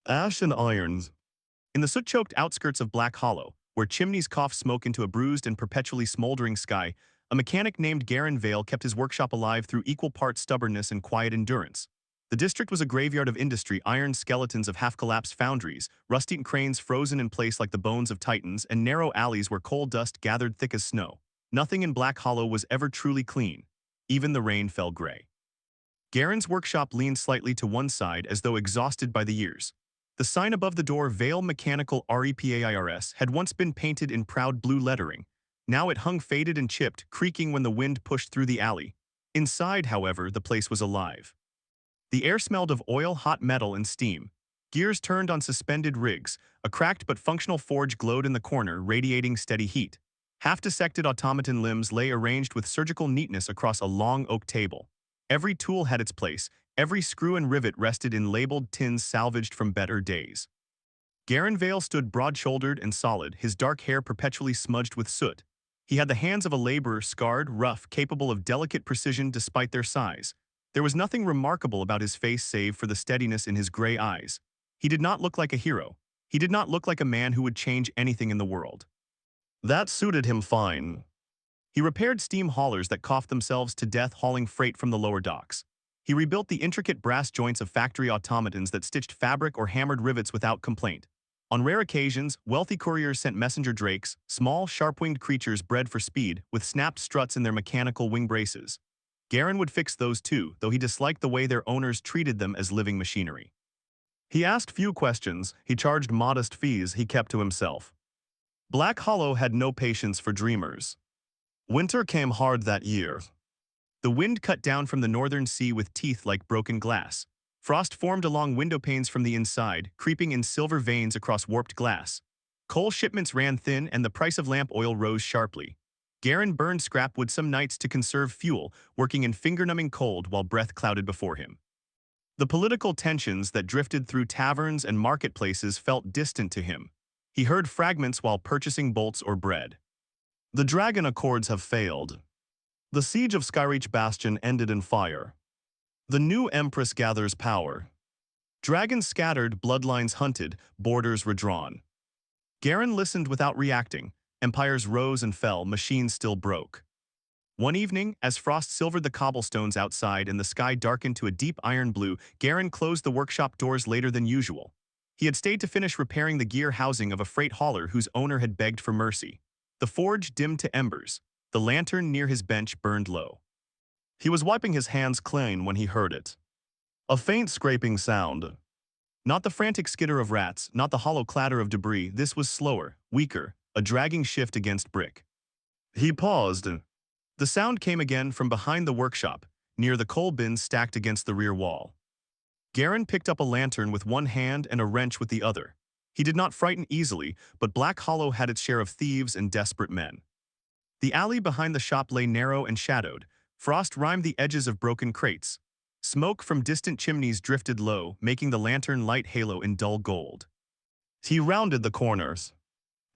Ash and irons. In the soot-choked outskirts of Black Hollow, where chimneys cough smoke into a bruised and perpetually smoldering sky, a mechanic named Garen Vale kept his workshop alive through equal parts stubbornness and quiet endurance. The district was a graveyard of industry, iron skeletons of half-collapsed foundries, rusty cranes frozen in place like the bones of titans, and narrow alleys where coal dust gathered thick as snow. Nothing in Black Hollow was ever truly clean. Even the rain fell gray. Garen's workshop leaned slightly to one side as though exhausted by the years. The sign above the door, Vale Mechanical REPAIRS, had once been painted in proud blue lettering. Now it hung faded and chipped, creaking when the wind pushed through the alley. Inside, however, the place was alive. The air smelled of oil, hot metal, and steam. Gears turned on suspended rigs. A cracked but functional forge glowed in the corner, radiating steady heat. Half-dissected automaton limbs lay arranged with surgical neatness across a long oak table. Every tool had its place. Every screw and rivet rested in labeled tins salvaged from better days. Garen Vale stood broad-shouldered and solid, his dark hair perpetually smudged with soot. He had the hands of a laborer, scarred, rough, capable of delicate precision despite their size. There was nothing remarkable about his face save for the steadiness in his gray eyes. He did not look like a hero. He did not look like a man who would change anything in the world. That suited him fine. He repaired steam haulers that coughed themselves to death hauling freight from the lower docks. He rebuilt the intricate brass joints of factory automatons that stitched fabric or hammered rivets without complaint. On rare occasions, wealthy couriers sent messenger drakes, small, sharp-winged creatures bred for speed, with snapped struts in their mechanical wing braces. Garen would fix those too, though he disliked the way their owners treated them as living machinery. He asked few questions, he charged modest fees he kept to himself. Black Hollow had no patience for dreamers. Winter came hard that year. The wind cut down from the northern sea with teeth like broken glass. Frost formed along window panes from the inside, creeping in silver veins across warped glass. Coal shipments ran thin and the price of lamp oil rose sharply. Garen burned scrap wood some nights to conserve fuel, working in finger-numbing cold while breath clouded before him. The political tensions that drifted through taverns and marketplaces felt distant to him. He heard fragments while purchasing bolts or bread. The Dragon Accords have failed. The siege of Skyreach Bastion ended in fire. The new Empress gathers power. Dragons scattered, bloodlines hunted, borders redrawn. Garen listened without reacting. Empires rose and fell, machines still broke. One evening, as frost silvered the cobblestones outside and the sky darkened to a deep iron blue, Garen closed the workshop doors later than usual. He had stayed to finish repairing the gear housing of a freight hauler whose owner had begged for mercy. The forge dimmed to embers. The lantern near his bench burned low. He was wiping his hands clean when he heard it. A faint scraping sound. Not the frantic skitter of rats, not the hollow clatter of debris. This was slower, weaker, a dragging shift against brick. He paused. The sound came again from behind the workshop, near the coal bins stacked against the rear wall. Garen picked up a lantern with one hand and a wrench with the other. He did not frighten easily, but Black Hollow had its share of thieves and desperate men. The alley behind the shop lay narrow and shadowed. Frost rimed the edges of broken crates. Smoke from distant chimneys drifted low, making the lantern light halo in dull gold. He rounded the corners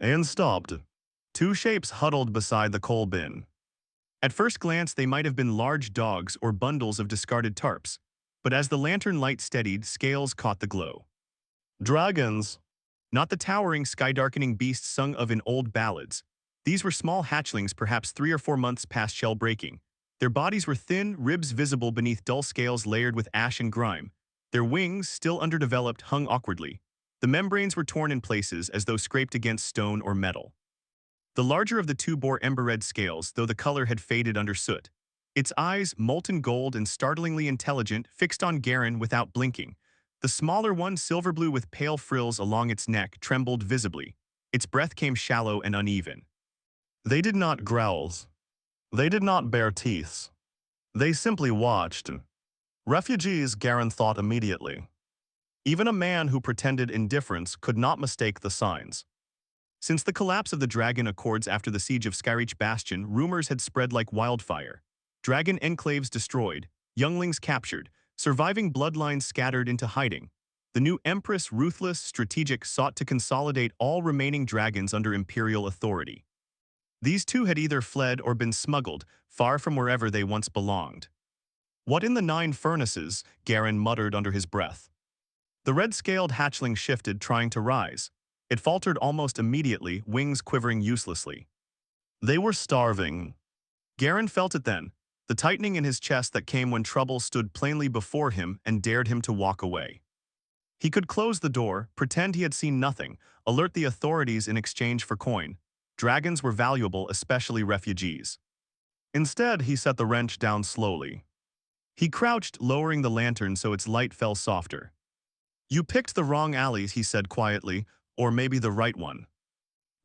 and stopped. Two shapes huddled beside the coal bin. At first glance, they might have been large dogs or bundles of discarded tarps, but as the lantern light steadied, scales caught the glow. Dragons. Not the towering, sky-darkening beasts sung of in old ballads. These were small hatchlings, perhaps 3 or 4 months past shell breaking. Their bodies were thin, ribs visible beneath dull scales layered with ash and grime. Their wings, still underdeveloped, hung awkwardly. The membranes were torn in places as though scraped against stone or metal. The larger of the two bore ember-red scales, though the color had faded under soot. Its eyes, molten gold and startlingly intelligent, fixed on Garen without blinking. The smaller one, silver blue with pale frills along its neck, trembled visibly. Its breath came shallow and uneven. They did not growl. They did not bare teeth. They simply watched. Refugees, Garen thought immediately. Even a man who pretended indifference could not mistake the signs. Since the collapse of the Dragon Accords after the siege of Skyreach Bastion, rumors had spread like wildfire. Dragon enclaves destroyed, younglings captured, surviving bloodlines scattered into hiding. The new Empress, ruthless, strategic, sought to consolidate all remaining dragons under imperial authority. These two had either fled or been smuggled, far from wherever they once belonged. What in the 9 furnaces? Garen muttered under his breath. The red-scaled hatchling shifted, trying to rise. It faltered almost immediately, wings quivering uselessly. They were starving. Garen felt it then, the tightening in his chest that came when trouble stood plainly before him and dared him to walk away. He could close the door, pretend he had seen nothing, alert the authorities in exchange for coin. Dragons were valuable, especially refugees. Instead, he set the wrench down slowly. He crouched, lowering the lantern so its light fell softer. "You picked the wrong alley," he said quietly, "or maybe the right one."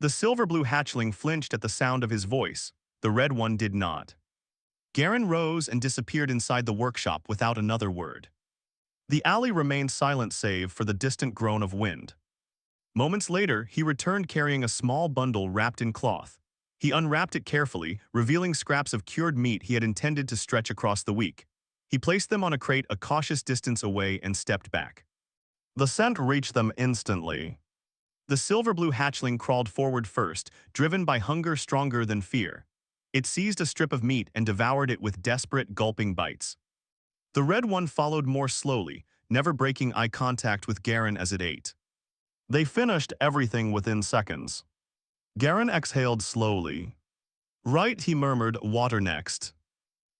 The silver-blue hatchling flinched at the sound of his voice. The red one did not. Garen rose and disappeared inside the workshop without another word. The alley remained silent save for the distant groan of wind. Moments later, he returned carrying a small bundle wrapped in cloth. He unwrapped it carefully, revealing scraps of cured meat he had intended to stretch across the week. He placed them on a crate a cautious distance away and stepped back. The scent reached them instantly. The silver-blue hatchling crawled forward first, driven by hunger stronger than fear. It seized a strip of meat and devoured it with desperate, gulping bites. The red one followed more slowly, never breaking eye contact with Garen as it ate. They finished everything within seconds. Garen exhaled slowly. "Right," he murmured, "water next."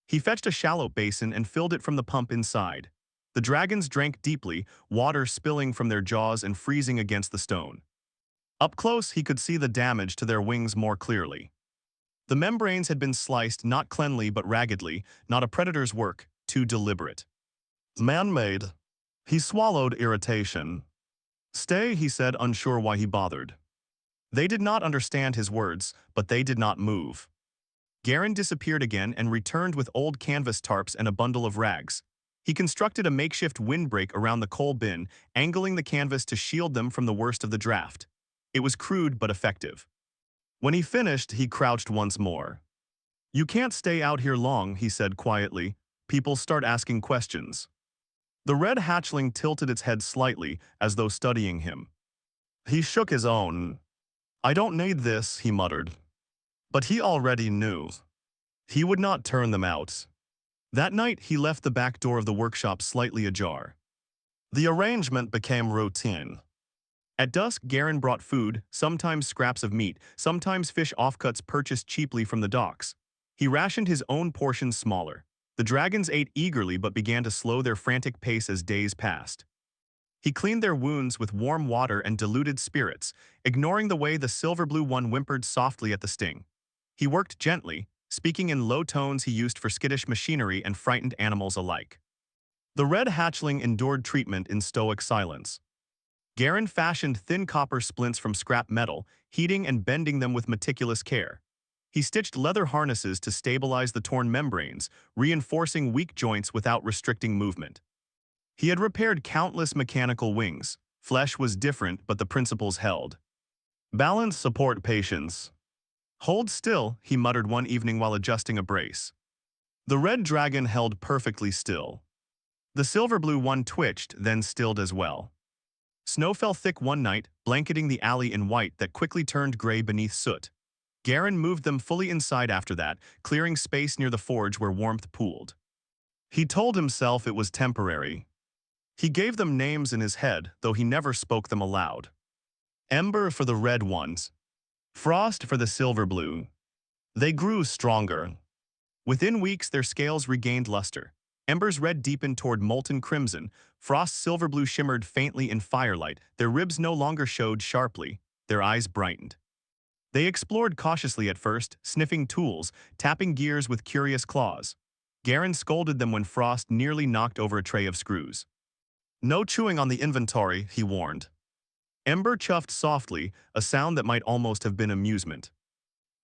He fetched a shallow basin and filled it from the pump inside. The dragons drank deeply, water spilling from their jaws and freezing against the stone. Up close, he could see the damage to their wings more clearly. The membranes had been sliced, not cleanly but raggedly, not a predator's work, too deliberate. "Man-made." He swallowed irritation. "Stay," he said, unsure why he bothered. They did not understand his words, but they did not move. Garen disappeared again and returned with old canvas tarps and a bundle of rags. He constructed a makeshift windbreak around the coal bin, angling the canvas to shield them from the worst of the draft. It was crude but effective. When he finished, he crouched once more. "You can't stay out here long," he said quietly. "People start asking questions." The red hatchling tilted its head slightly, as though studying him. He shook his own. "I don't need this," he muttered. But he already knew. He would not turn them out. That night, he left the back door of the workshop slightly ajar. The arrangement became routine. At dusk, Garen brought food, sometimes scraps of meat, sometimes fish offcuts purchased cheaply from the docks. He rationed his own portions smaller. The dragons ate eagerly but began to slow their frantic pace as days passed. He cleaned their wounds with warm water and diluted spirits, ignoring the way the silver-blue one whimpered softly at the sting. He worked gently, speaking in low tones he used for skittish machinery and frightened animals alike. The red hatchling endured treatment in stoic silence. Garen fashioned thin copper splints from scrap metal, heating and bending them with meticulous care. He stitched leather harnesses to stabilize the torn membranes, reinforcing weak joints without restricting movement. He had repaired countless mechanical wings. Flesh was different, but the principles held. "Balance, support, patience." "Hold still," he muttered one evening while adjusting a brace. The red dragon held perfectly still. The silver-blue one twitched, then stilled as well. Snow fell thick one night, blanketing the alley in white that quickly turned gray beneath soot. Garen moved them fully inside after that, clearing space near the forge where warmth pooled. He told himself it was temporary. He gave them names in his head, though he never spoke them aloud. Ember for the red ones. Frost for the silver-blue. They grew stronger. Within weeks, their scales regained luster. Ember's red deepened toward molten crimson. Frost's silver-blue shimmered faintly in firelight. Their ribs no longer showed sharply. Their eyes brightened. They explored cautiously at first, sniffing tools, tapping gears with curious claws. Garen scolded them when Frost nearly knocked over a tray of screws. "No chewing on the inventory," he warned. Ember chuffed softly, a sound that might almost have been amusement.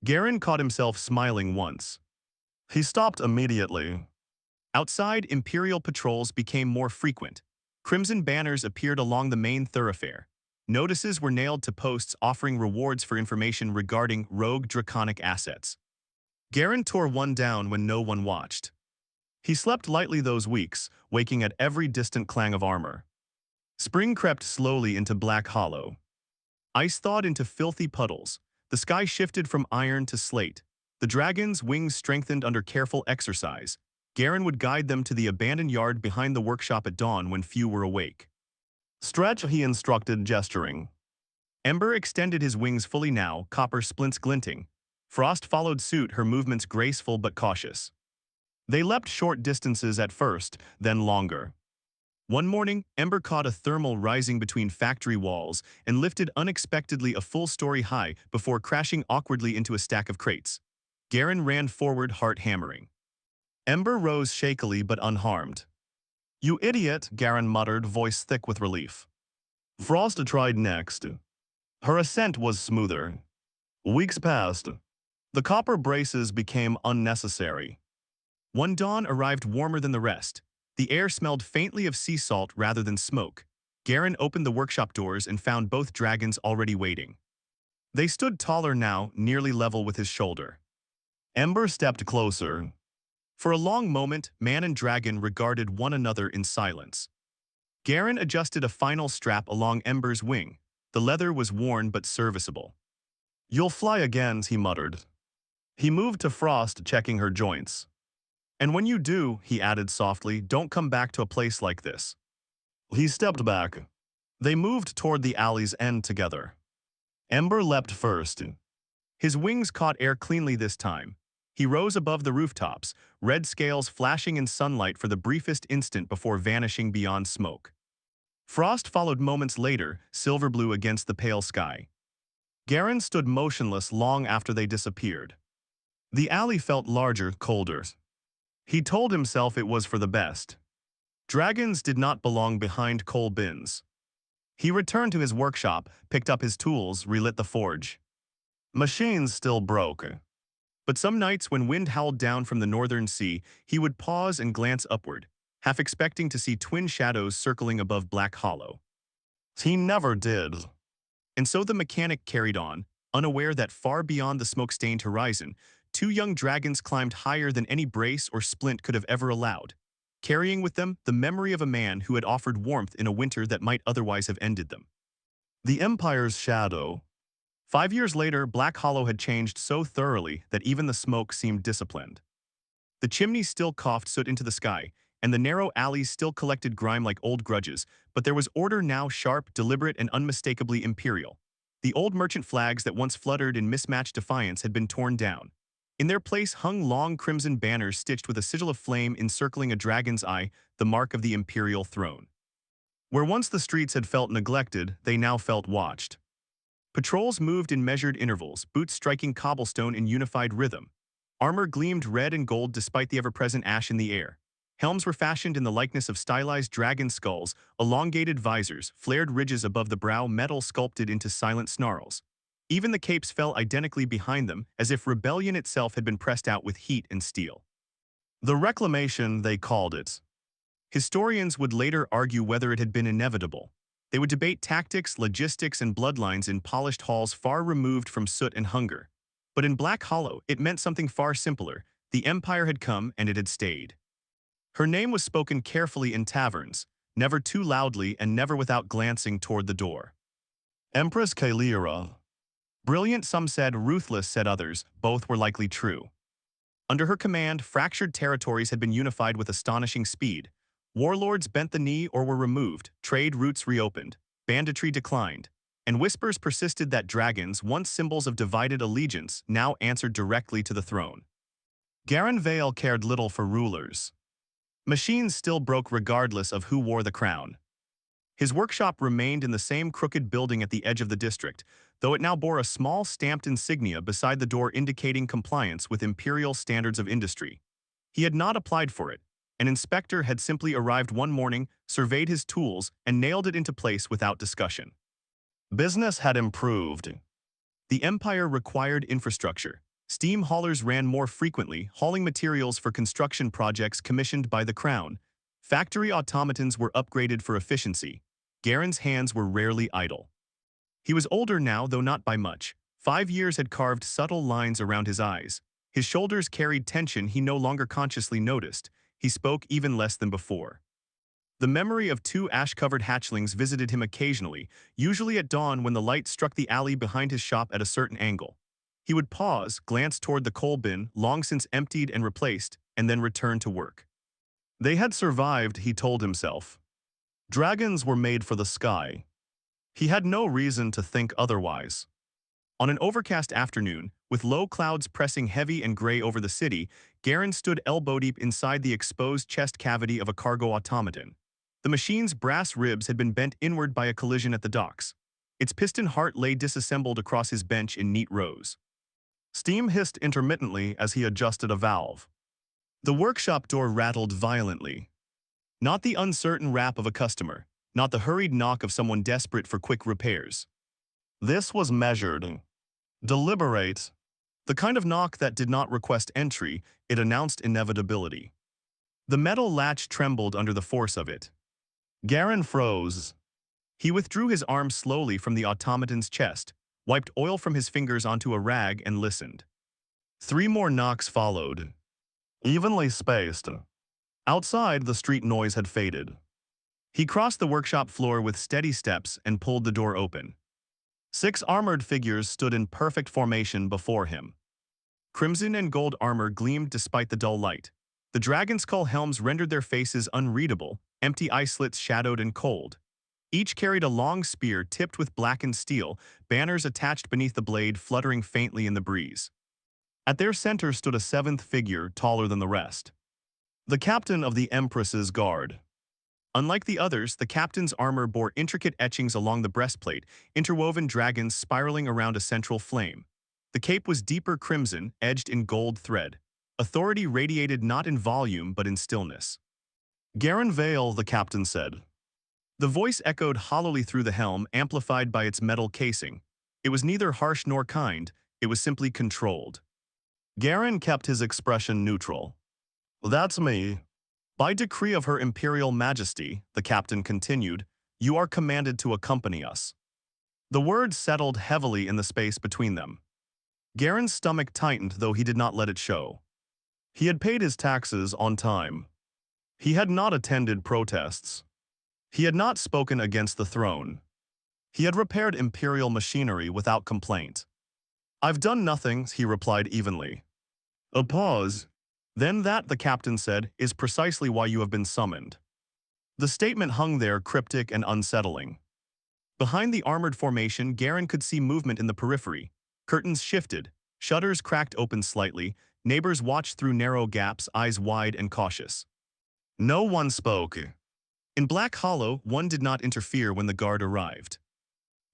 Garen caught himself smiling once. He stopped immediately. Outside, Imperial patrols became more frequent. Crimson banners appeared along the main thoroughfare. Notices were nailed to posts offering rewards for information regarding rogue draconic assets. Garen tore one down when no one watched. He slept lightly those weeks, waking at every distant clang of armor. Spring crept slowly into Black Hollow. Ice thawed into filthy puddles. The sky shifted from iron to slate. The dragons' wings strengthened under careful exercise. Garen would guide them to the abandoned yard behind the workshop at dawn when few were awake. Stretch, he instructed, gesturing. Ember extended his wings fully now, copper splints glinting. Frost followed suit, her movements graceful but cautious. They leapt short distances at first, then longer. One morning, Ember caught a thermal rising between factory walls and lifted unexpectedly a full story high before crashing awkwardly into a stack of crates. Garen ran forward, heart hammering. Ember rose shakily but unharmed. "You idiot," Garen muttered, voice thick with relief. Frost tried next. Her ascent was smoother. Weeks passed. The copper braces became unnecessary. One dawn arrived warmer than the rest. The air smelled faintly of sea salt rather than smoke. Garen opened the workshop doors and found both dragons already waiting. They stood taller now, nearly level with his shoulder. Ember stepped closer. For a long moment, man and dragon regarded one another in silence. Garen adjusted a final strap along Ember's wing. The leather was worn but serviceable. "You'll fly again," he muttered. He moved to Frost, checking her joints. "And when you do," he added softly, "don't come back to a place like this." He stepped back. They moved toward the alley's end together. Ember leapt first. His wings caught air cleanly this time. He rose above the rooftops, red scales flashing in sunlight for the briefest instant before vanishing beyond smoke. Frost followed moments later, silver blue against the pale sky. Garen stood motionless long after they disappeared. The alley felt larger, colder. He told himself it was for the best. Dragons did not belong behind coal bins. He returned to his workshop, picked up his tools, relit the forge. Machines still broke. But some nights when wind howled down from the northern sea, he would pause and glance upward, half expecting to see twin shadows circling above Black Hollow. He never did. And so the mechanic carried on, unaware that far beyond the smoke-stained horizon, two young dragons climbed higher than any brace or splint could have ever allowed, carrying with them the memory of a man who had offered warmth in a winter that might otherwise have ended them. The Empire's shadow. 5 years later, Black Hollow had changed so thoroughly that even the smoke seemed disciplined. The chimneys still coughed soot into the sky, and the narrow alleys still collected grime like old grudges, but there was order now, sharp, deliberate, and unmistakably imperial. The old merchant flags that once fluttered in mismatched defiance had been torn down. In their place hung long crimson banners stitched with a sigil of flame encircling a dragon's eye, the mark of the imperial throne. Where once the streets had felt neglected, they now felt watched. Patrols moved in measured intervals, boots striking cobblestone in unified rhythm. Armor gleamed red and gold despite the ever-present ash in the air. Helms were fashioned in the likeness of stylized dragon skulls, elongated visors, flared ridges above the brow, metal sculpted into silent snarls. Even the capes fell identically behind them, as if rebellion itself had been pressed out with heat and steel. The reclamation, they called it. Historians would later argue whether it had been inevitable. They would debate tactics, logistics, and bloodlines in polished halls far removed from soot and hunger. But in Black Hollow, it meant something far simpler. The Empire had come and it had stayed. Her name was spoken carefully in taverns, never too loudly and never without glancing toward the door. Empress Kaelira. Brilliant, some said, ruthless, said others, both were likely true. Under her command, fractured territories had been unified with astonishing speed. Warlords bent the knee or were removed, trade routes reopened, banditry declined, and whispers persisted that dragons, once symbols of divided allegiance, now answered directly to the throne. Garen Vale cared little for rulers. Machines still broke regardless of who wore the crown. His workshop remained in the same crooked building at the edge of the district, though it now bore a small stamped insignia beside the door indicating compliance with imperial standards of industry. He had not applied for it. An inspector had simply arrived one morning, surveyed his tools, and nailed it into place without discussion. Business had improved. The Empire required infrastructure. Steam haulers ran more frequently, hauling materials for construction projects commissioned by the Crown. Factory automatons were upgraded for efficiency. Garen's hands were rarely idle. He was older now, though not by much. 5 years had carved subtle lines around his eyes. His shoulders carried tension he no longer consciously noticed. He spoke even less than before. The memory of 2 ash-covered hatchlings visited him occasionally, usually at dawn when the light struck the alley behind his shop at a certain angle. He would pause, glance toward the coal bin, long since emptied and replaced, and then return to work. They had survived, he told himself. Dragons were made for the sky. He had no reason to think otherwise. On an overcast afternoon, with low clouds pressing heavy and gray over the city, Garen stood elbow-deep inside the exposed chest cavity of a cargo automaton. The machine's brass ribs had been bent inward by a collision at the docks. Its piston heart lay disassembled across his bench in neat rows. Steam hissed intermittently as he adjusted a valve. The workshop door rattled violently. Not the uncertain rap of a customer, not the hurried knock of someone desperate for quick repairs. This was measured, deliberate, the kind of knock that did not request entry, it announced inevitability. The metal latch trembled under the force of it. Garen froze. He withdrew his arm slowly from the automaton's chest, wiped oil from his fingers onto a rag and listened. 3 more knocks followed, evenly spaced. Outside, the street noise had faded. He crossed the workshop floor with steady steps and pulled the door open. 6 armored figures stood in perfect formation before him. Crimson and gold armor gleamed despite the dull light. The dragon skull helms rendered their faces unreadable, empty eye slits shadowed and cold. Each carried a long spear tipped with blackened steel, banners attached beneath the blade fluttering faintly in the breeze. At their center stood a 7th figure, taller than the rest. The captain of the Empress's guard. Unlike the others, the captain's armor bore intricate etchings along the breastplate, interwoven dragons spiraling around a central flame. The cape was deeper crimson, edged in gold thread. Authority radiated not in volume but in stillness. Garen Vale, the captain said. The voice echoed hollowly through the helm, amplified by its metal casing. It was neither harsh nor kind, it was simply controlled. Garen kept his expression neutral. That's me. By decree of Her Imperial Majesty, the captain continued, you are commanded to accompany us. The words settled heavily in the space between them. Garen's stomach tightened, though he did not let it show. He had paid his taxes on time. He had not attended protests. He had not spoken against the throne. He had repaired imperial machinery without complaint. I've done nothing, he replied evenly. A pause. Then that, the captain said, is precisely why you have been summoned. The statement hung there cryptic and unsettling. Behind the armored formation, Garen could see movement in the periphery. Curtains shifted, shutters cracked open slightly, neighbors watched through narrow gaps, eyes wide and cautious. No one spoke. In Black Hollow, one did not interfere when the guard arrived.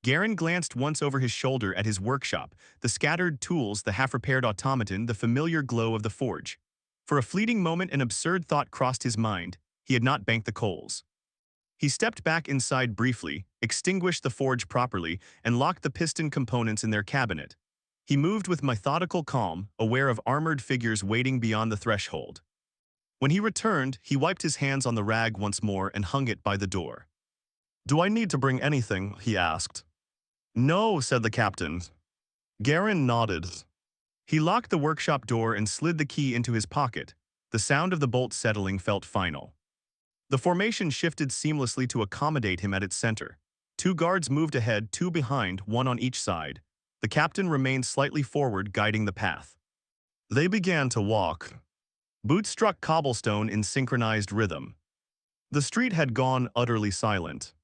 Garen glanced once over his shoulder at his workshop, the scattered tools, the half-repaired automaton, the familiar glow of the forge. For a fleeting moment, an absurd thought crossed his mind. He had not banked the coals. He stepped back inside briefly, extinguished the forge properly, and locked the piston components in their cabinet. He moved with methodical calm, aware of armored figures waiting beyond the threshold. When he returned, he wiped his hands on the rag once more and hung it by the door. Do I need to bring anything? He asked. No, said the captain. Garen nodded. He locked the workshop door and slid the key into his pocket. The sound of the bolt settling felt final. The formation shifted seamlessly to accommodate him at its center. 2 guards moved ahead, 2 behind, 1 on each side. The captain remained slightly forward, guiding the path. They began to walk. Boots struck cobblestone in synchronized rhythm. The street had gone utterly silent.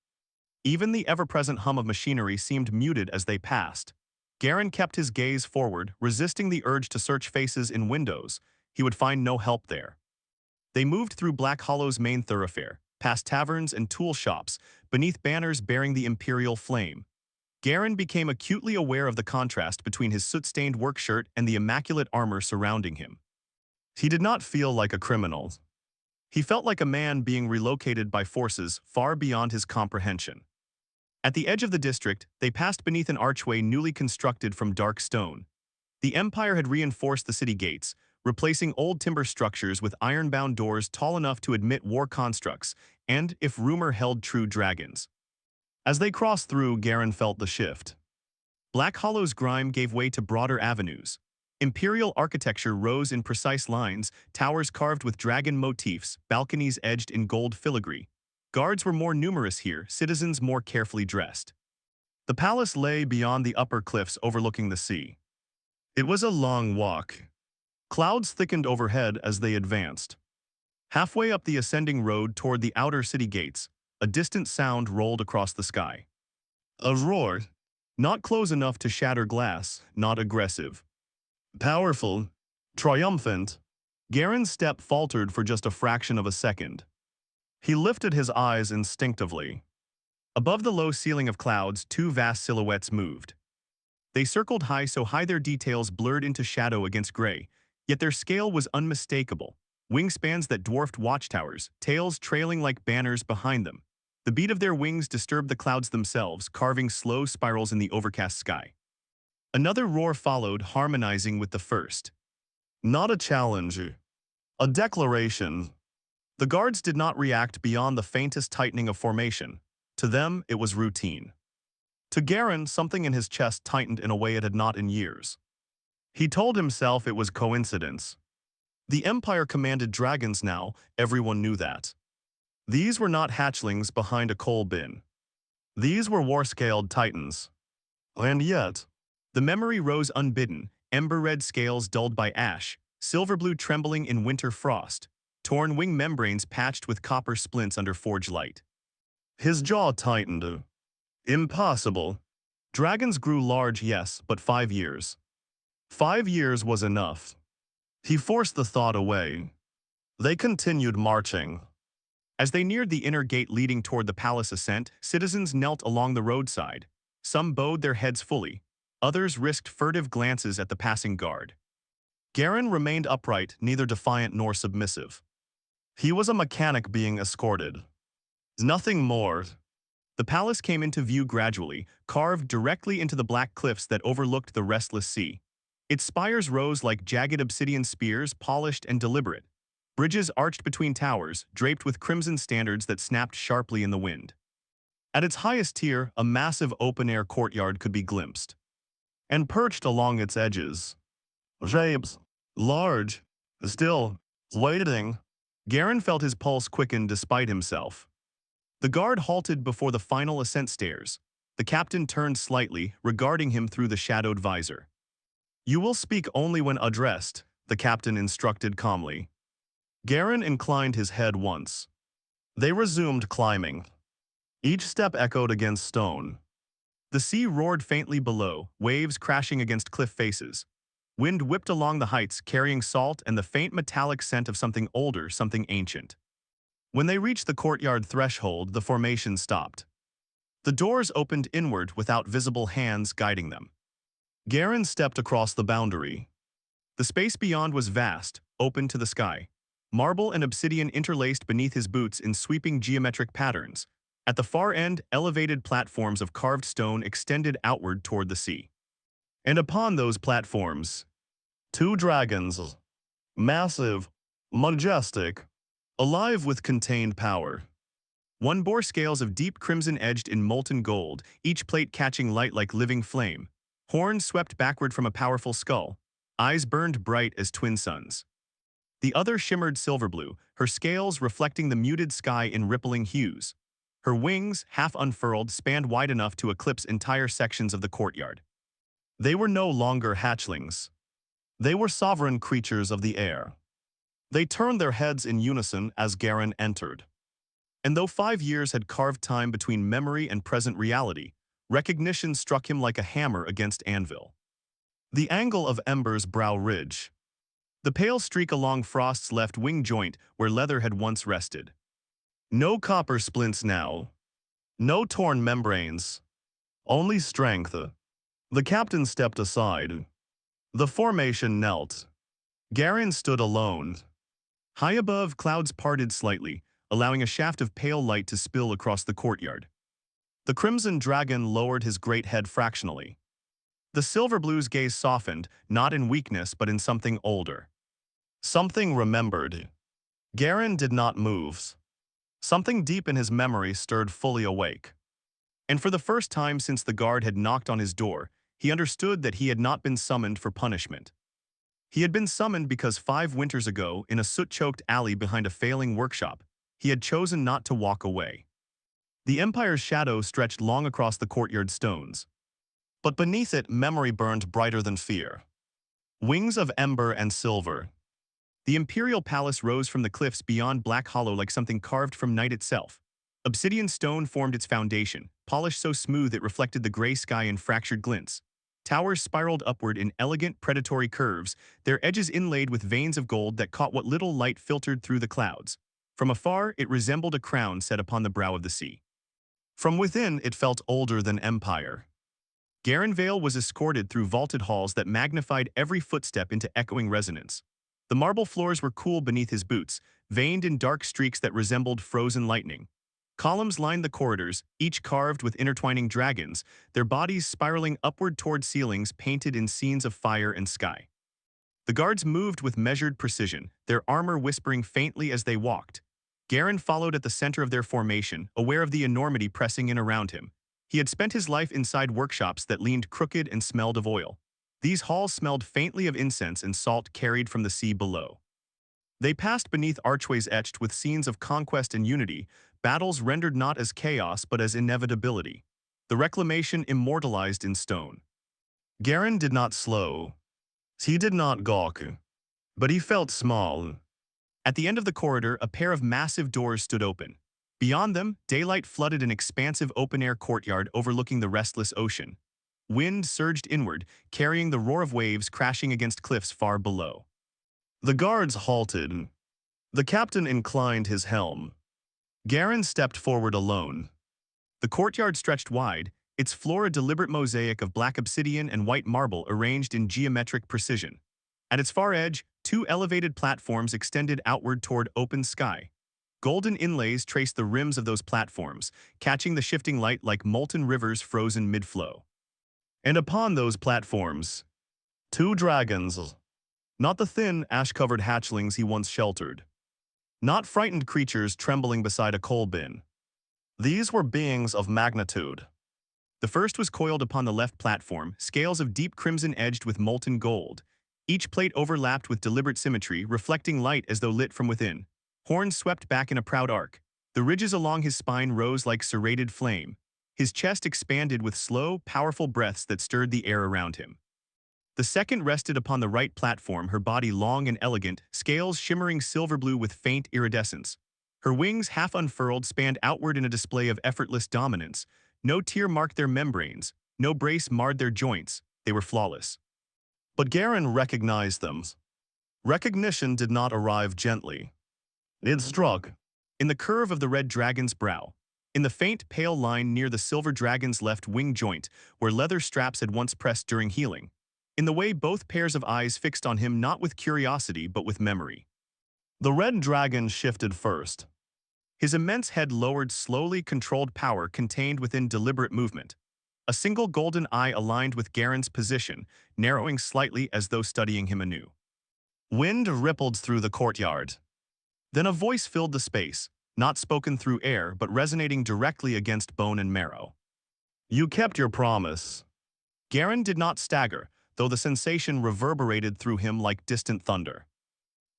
Even the ever-present hum of machinery seemed muted as they passed. Garen kept his gaze forward, resisting the urge to search faces in windows. He would find no help there. They moved through Black Hollow's main thoroughfare, past taverns and tool shops, beneath banners bearing the imperial flame. Garen became acutely aware of the contrast between his soot-stained work shirt and the immaculate armor surrounding him. He did not feel like a criminal. He felt like a man being relocated by forces far beyond his comprehension. At the edge of the district, they passed beneath an archway newly constructed from dark stone. The Empire had reinforced the city gates, replacing old timber structures with iron-bound doors tall enough to admit war constructs and, if rumor held true, dragons. As they crossed through, Garen felt the shift. Black Hollow's grime gave way to broader avenues. Imperial architecture rose in precise lines, towers carved with dragon motifs, balconies edged in gold filigree. Guards were more numerous here, citizens more carefully dressed. The palace lay beyond the upper cliffs overlooking the sea. It was a long walk. Clouds thickened overhead as they advanced. Halfway up the ascending road toward the outer city gates, a distant sound rolled across the sky. A roar. Not close enough to shatter glass, not aggressive. Powerful. Triumphant. Garen's step faltered for just a fraction of a second. He lifted his eyes instinctively. Above the low ceiling of clouds, two vast silhouettes moved. They circled high so high their details blurred into shadow against gray, yet their scale was unmistakable. Wingspans that dwarfed watchtowers, tails trailing like banners behind them. The beat of their wings disturbed the clouds themselves, carving slow spirals in the overcast sky. Another roar followed, harmonizing with the first. Not a challenge. A declaration. The guards did not react beyond the faintest tightening of formation. To them, it was routine. To Garen, something in his chest tightened in a way it had not in years. He told himself it was coincidence. The Empire commanded dragons now, everyone knew that. These were not hatchlings behind a coal bin. These were war-scaled titans. And yet, the memory rose unbidden, ember-red scales dulled by ash, silver-blue trembling in winter frost, torn wing membranes patched with copper splints under forge light. His jaw tightened. Impossible. Dragons grew large, yes, but 5 years. 5 years was enough. He forced the thought away. They continued marching. As they neared the inner gate leading toward the palace ascent, citizens knelt along the roadside. Some bowed their heads fully. Others risked furtive glances at the passing guard. Garen remained upright, neither defiant nor submissive. He was a mechanic being escorted. Nothing more. The palace came into view gradually, carved directly into the black cliffs that overlooked the restless sea. Its spires rose like jagged obsidian spears, polished and deliberate. Bridges arched between towers, draped with crimson standards that snapped sharply in the wind. At its highest tier, a massive open-air courtyard could be glimpsed. And perched along its edges, shapes, large, still, waiting. Garen felt his pulse quicken despite himself. The guard halted before the final ascent stairs. The captain turned slightly, regarding him through the shadowed visor. "You will speak only when addressed," the captain instructed calmly. Garen inclined his head once. They resumed climbing. Each step echoed against stone. The sea roared faintly below, waves crashing against cliff faces. Wind whipped along the heights, carrying salt and the faint metallic scent of something older, something ancient. When they reached the courtyard threshold, the formation stopped. The doors opened inward without visible hands guiding them. Garen stepped across the boundary. The space beyond was vast, open to the sky. Marble and obsidian interlaced beneath his boots in sweeping geometric patterns. At the far end, elevated platforms of carved stone extended outward toward the sea. And upon those platforms, 2 dragons. Massive, majestic, alive with contained power. One bore scales of deep crimson edged in molten gold, each plate catching light like living flame. Horns swept backward from a powerful skull. Eyes burned bright as twin suns. The other shimmered silver blue, her scales reflecting the muted sky in rippling hues. Her wings, half unfurled, spanned wide enough to eclipse entire sections of the courtyard. They were no longer hatchlings. They were sovereign creatures of the air. They turned their heads in unison as Garen entered. And though 5 years had carved time between memory and present reality, recognition struck him like a hammer against anvil. The angle of Ember's brow ridge. The pale streak along Frost's left wing joint where leather had once rested. No copper splints now. No torn membranes. Only strength. The captain stepped aside. The formation knelt. Garen stood alone. High above, clouds parted slightly, allowing a shaft of pale light to spill across the courtyard. The crimson dragon lowered his great head fractionally. The silver blue's gaze softened, not in weakness but in something older. Something remembered. Garen did not move. Something deep in his memory stirred fully awake. And for the first time since the guard had knocked on his door, he understood that he had not been summoned for punishment. He had been summoned because 5 winters ago, in a soot-choked alley behind a failing workshop, he had chosen not to walk away. The Empire's shadow stretched long across the courtyard stones. But beneath it, memory burned brighter than fear. Wings of ember and silver. The Imperial Palace rose from the cliffs beyond Black Hollow like something carved from night itself. Obsidian stone formed its foundation, polished so smooth it reflected the gray sky in fractured glints. Towers spiraled upward in elegant predatory curves, their edges inlaid with veins of gold that caught what little light filtered through the clouds. From afar, it resembled a crown set upon the brow of the sea. From within, it felt older than empire. Garen Vale was escorted through vaulted halls that magnified every footstep into echoing resonance. The marble floors were cool beneath his boots, veined in dark streaks that resembled frozen lightning. Columns lined the corridors, each carved with intertwining dragons, their bodies spiraling upward toward ceilings painted in scenes of fire and sky. The guards moved with measured precision, their armor whispering faintly as they walked. Garen followed at the center of their formation, aware of the enormity pressing in around him. He had spent his life inside workshops that leaned crooked and smelled of oil. These halls smelled faintly of incense and salt carried from the sea below. They passed beneath archways etched with scenes of conquest and unity, battles rendered not as chaos but as inevitability. The reclamation immortalized in stone. Garen did not slow. He did not gawk. But he felt small. At the end of the corridor, a pair of massive doors stood open. Beyond them, daylight flooded an expansive open-air courtyard overlooking the restless ocean. Wind surged inward, carrying the roar of waves crashing against cliffs far below. The guards halted. The captain inclined his helm. Garen stepped forward alone. The courtyard stretched wide, its floor a deliberate mosaic of black obsidian and white marble arranged in geometric precision. At its far edge, two elevated platforms extended outward toward open sky. Golden inlays traced the rims of those platforms, catching the shifting light like molten rivers frozen mid-flow. And upon those platforms, two dragons. Not the thin, ash-covered hatchlings he once sheltered. Not frightened creatures trembling beside a coal bin. These were beings of magnitude. The first was coiled upon the left platform, scales of deep crimson edged with molten gold. Each plate overlapped with deliberate symmetry, reflecting light as though lit from within. Horns swept back in a proud arc. The ridges along his spine rose like serrated flame. His chest expanded with slow, powerful breaths that stirred the air around him. The second rested upon the right platform, her body long and elegant, scales shimmering silver blue with faint iridescence. Her wings, half unfurled, spanned outward in a display of effortless dominance. No tear marked their membranes, no brace marred their joints, they were flawless. But Garen recognized them. Recognition did not arrive gently. It struck. In the curve of the red dragon's brow, in the faint, pale line near the silver dragon's left wing joint, where leather straps had once pressed during healing. In the way both pairs of eyes fixed on him not with curiosity but with memory. The red dragon shifted first. His immense head lowered slowly, controlled power contained within deliberate movement. A single golden eye aligned with Garen's position, narrowing slightly as though studying him anew. Wind rippled through the courtyard. Then a voice filled the space, not spoken through air but resonating directly against bone and marrow. You kept your promise. Garen did not stagger, though the sensation reverberated through him like distant thunder.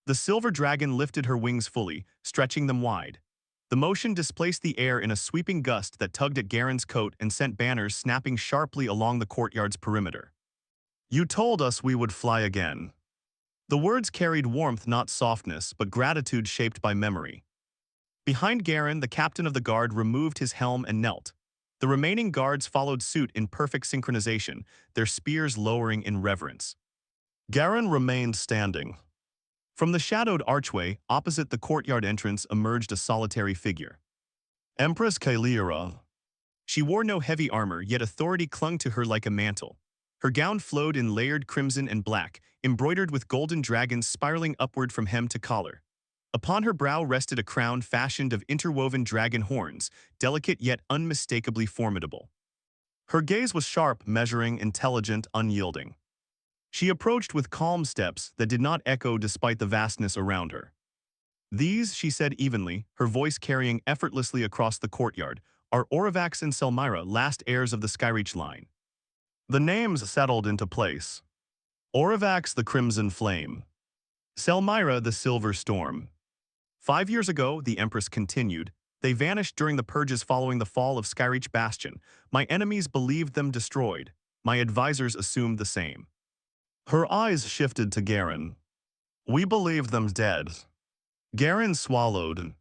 The silver dragon lifted her wings fully, stretching them wide. The motion displaced the air in a sweeping gust that tugged at Garen's coat and sent banners snapping sharply along the courtyard's perimeter. You told us we would fly again. The words carried warmth, not softness, but gratitude shaped by memory. Behind Garen, the captain of the guard removed his helm and knelt. The remaining guards followed suit in perfect synchronization, their spears lowering in reverence. Garen remained standing. From the shadowed archway, opposite the courtyard entrance, emerged a solitary figure. Empress Kaelira. She wore no heavy armor, yet authority clung to her like a mantle. Her gown flowed in layered crimson and black, embroidered with golden dragons spiraling upward from hem to collar. Upon her brow rested a crown fashioned of interwoven dragon horns, delicate yet unmistakably formidable. Her gaze was sharp, measuring, intelligent, unyielding. She approached with calm steps that did not echo despite the vastness around her. These, she said evenly, her voice carrying effortlessly across the courtyard, are Aurivax and Selmyra, last heirs of the Skyreach line. The names settled into place. Aurivax, the Crimson Flame. Selmyra, the Silver Storm. 5 years ago, the Empress continued, they vanished during the purges following the fall of Skyreach Bastion. My enemies believed them destroyed. My advisors assumed the same. Her eyes shifted to Garen. We believed them dead. Garen swallowed.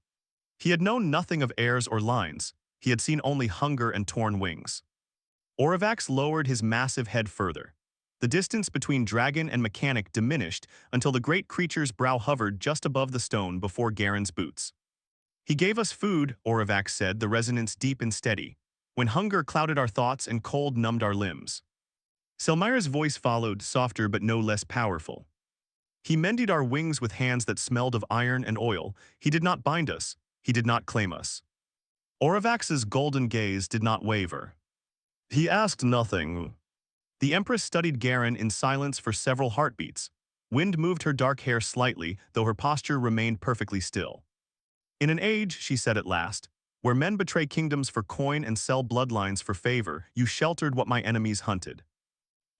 He had known nothing of airs or lines. He had seen only hunger and torn wings. Oravax lowered his massive head further. The distance between dragon and mechanic diminished until the great creature's brow hovered just above the stone before Garen's boots. He gave us food, Oravax said, the resonance deep and steady, when hunger clouded our thoughts and cold numbed our limbs. Selmyra's voice followed, softer but no less powerful. He mended our wings with hands that smelled of iron and oil. He did not bind us. He did not claim us. Oravax's golden gaze did not waver. He asked nothing. The Empress studied Garen in silence for several heartbeats. Wind moved her dark hair slightly, though her posture remained perfectly still. In an age, she said at last, where men betray kingdoms for coin and sell bloodlines for favor, you sheltered what my enemies hunted.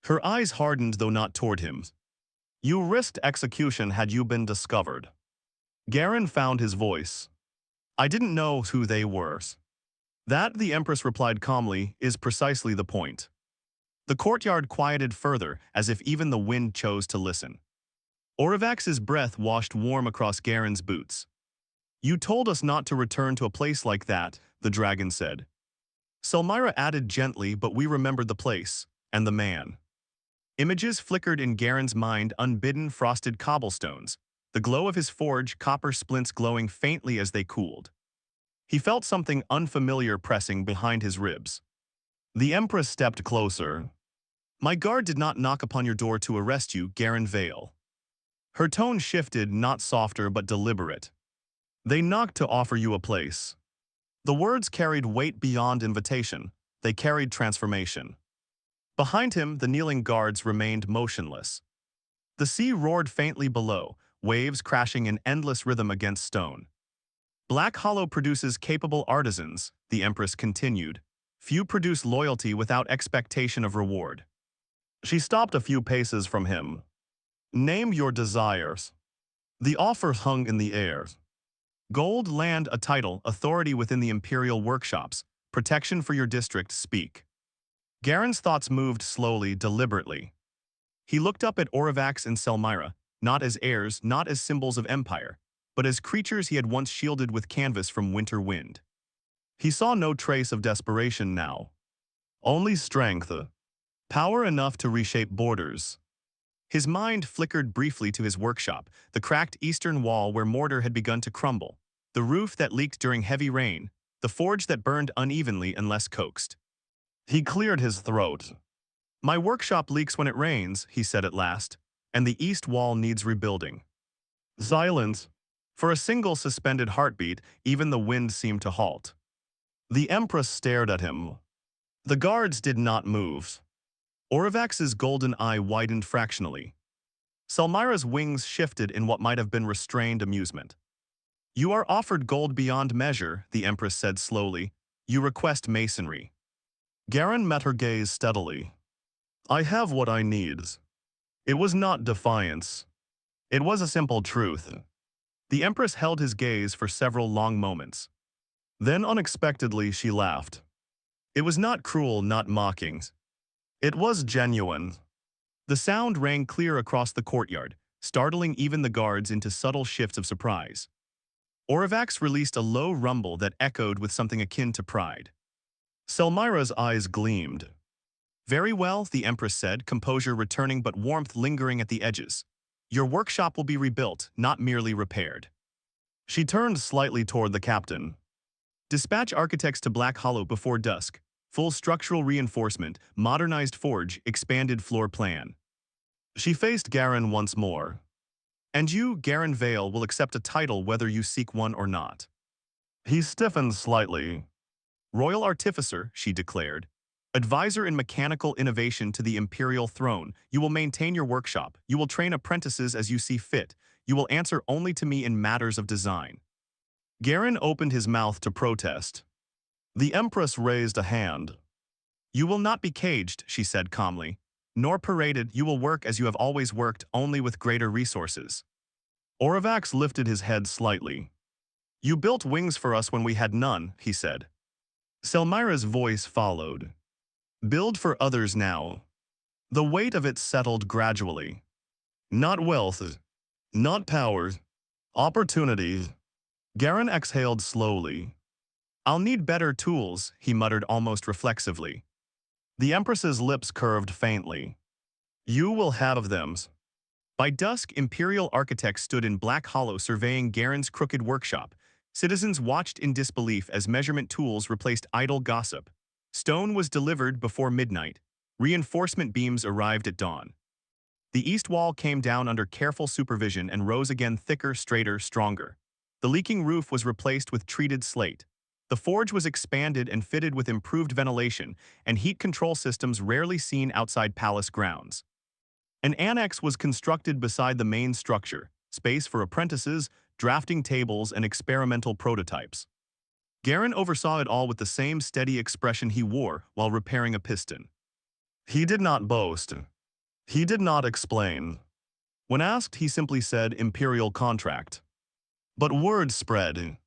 Her eyes hardened, though not toward him. You risked execution had you been discovered. Garen found his voice. I didn't know who they were. That, the Empress replied calmly, is precisely the point. The courtyard quieted further, as if even the wind chose to listen. Oravax's breath washed warm across Garen's boots. You told us not to return to a place like that, the dragon said. Selmyra added gently, but we remembered the place, and the man. Images flickered in Garen's mind, unbidden frosted cobblestones, the glow of his forge, copper splints glowing faintly as they cooled. He felt something unfamiliar pressing behind his ribs. The Empress stepped closer. My guard did not knock upon your door to arrest you, Garen Vale. Her tone shifted, not softer but deliberate. They knocked to offer you a place. The words carried weight beyond invitation. They carried transformation. Behind him, the kneeling guards remained motionless. The sea roared faintly below, waves crashing in endless rhythm against stone. Black Hollow produces capable artisans, the Empress continued. Few produce loyalty without expectation of reward. She stopped a few paces from him. Name your desires. The offer hung in the air. Gold, land, a title, authority within the imperial workshops, protection for your district, speak. Garen's thoughts moved slowly, deliberately. He looked up at Oravax and Selmyra, not as heirs, not as symbols of empire, but as creatures he had once shielded with canvas from winter wind. He saw no trace of desperation now. Only strength. Power enough to reshape borders. His mind flickered briefly to his workshop, the cracked eastern wall where mortar had begun to crumble, the roof that leaked during heavy rain, the forge that burned unevenly unless coaxed. He cleared his throat. My workshop leaks when it rains, he said at last, and the east wall needs rebuilding. Silence. For a single suspended heartbeat, even the wind seemed to halt. The Empress stared at him. The guards did not move. Oravax's golden eye widened fractionally. Selmyra's wings shifted in what might have been restrained amusement. You are offered gold beyond measure, the Empress said slowly. You request masonry. Garen met her gaze steadily. I have what I need. It was not defiance. It was a simple truth. The Empress held his gaze for several long moments. Then unexpectedly she laughed. It was not cruel, not mocking. It was genuine. The sound rang clear across the courtyard, startling even the guards into subtle shifts of surprise. Oravax released a low rumble that echoed with something akin to pride. Selmyra's eyes gleamed. Very well, the Empress said, composure returning but warmth lingering at the edges. Your workshop will be rebuilt, not merely repaired. She turned slightly toward the captain. Dispatch architects to Black Hollow before dusk. Full structural reinforcement, modernized forge, expanded floor plan. She faced Garen once more. And you, Garen Vale, will accept a title whether you seek one or not. He stiffened slightly. Royal Artificer, she declared. Advisor in mechanical innovation to the imperial throne. You will maintain your workshop. You will train apprentices as you see fit. You will answer only to me in matters of design. Garen opened his mouth to protest. The Empress raised a hand. You will not be caged, she said calmly. Nor paraded, you will work as you have always worked, only with greater resources. Oravax lifted his head slightly. You built wings for us when we had none, he said. Selmyra's voice followed. Build for others now. The weight of it settled gradually. Not wealth, not power, opportunity. Garen exhaled slowly. I'll need better tools, he muttered almost reflexively. The Empress's lips curved faintly. You will have them. By dusk, Imperial architects stood in Black Hollow surveying Garen's crooked workshop. Citizens watched in disbelief as measurement tools replaced idle gossip. Stone was delivered before midnight. Reinforcement beams arrived at dawn. The east wall came down under careful supervision and rose again thicker, straighter, stronger. The leaking roof was replaced with treated slate. The forge was expanded and fitted with improved ventilation and heat control systems rarely seen outside palace grounds. An annex was constructed beside the main structure, space for apprentices, drafting tables, and experimental prototypes. Garen oversaw it all with the same steady expression he wore while repairing a piston. He did not boast. He did not explain. When asked, he simply said Imperial contract. But word spread.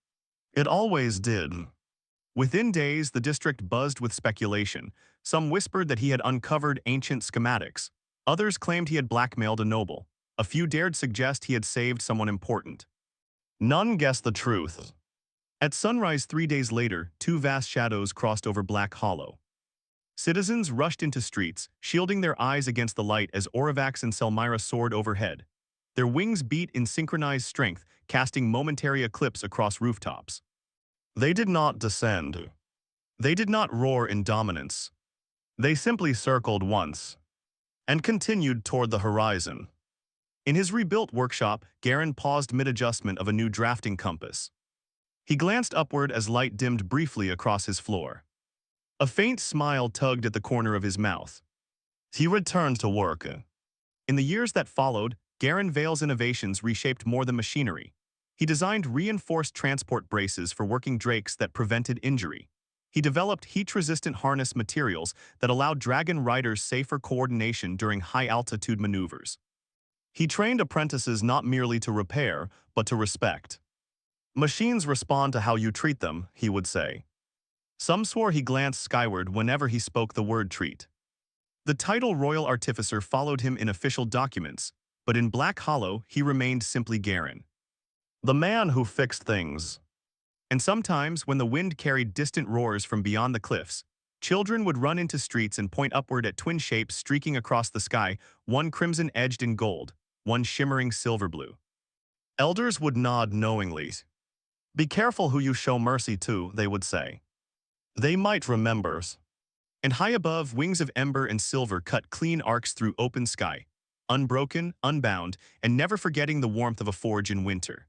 It always did. Within days, the district buzzed with speculation. Some whispered that he had uncovered ancient schematics. Others claimed he had blackmailed a noble. A few dared suggest he had saved someone important. None guessed the truth. At sunrise 3 days later, two vast shadows crossed over Black Hollow. Citizens rushed into streets, shielding their eyes against the light as Oravax and Selmyra soared overhead. Their wings beat in synchronized strength, casting momentary eclipse across rooftops. They did not descend. They did not roar in dominance. They simply circled once and continued toward the horizon. In his rebuilt workshop, Garen paused mid-adjustment of a new drafting compass. He glanced upward as light dimmed briefly across his floor. A faint smile tugged at the corner of his mouth. He returned to work. In the years that followed, Garen Vale's innovations reshaped more than machinery. He designed reinforced transport braces for working drakes that prevented injury. He developed heat-resistant harness materials that allowed dragon riders safer coordination during high-altitude maneuvers. He trained apprentices not merely to repair, but to respect. Machines respond to how you treat them, he would say. Some swore he glanced skyward whenever he spoke the word treat. The title Royal Artificer followed him in official documents, but in Black Hollow he remained simply Garen. The man who fixed things. And sometimes, when the wind carried distant roars from beyond the cliffs, children would run into streets and point upward at twin shapes streaking across the sky, one crimson-edged in gold, one shimmering silver-blue. Elders would nod knowingly. Be careful who you show mercy to, they would say. They might remember. And high above, wings of ember and silver cut clean arcs through open sky, unbroken, unbound, and never forgetting the warmth of a forge in winter.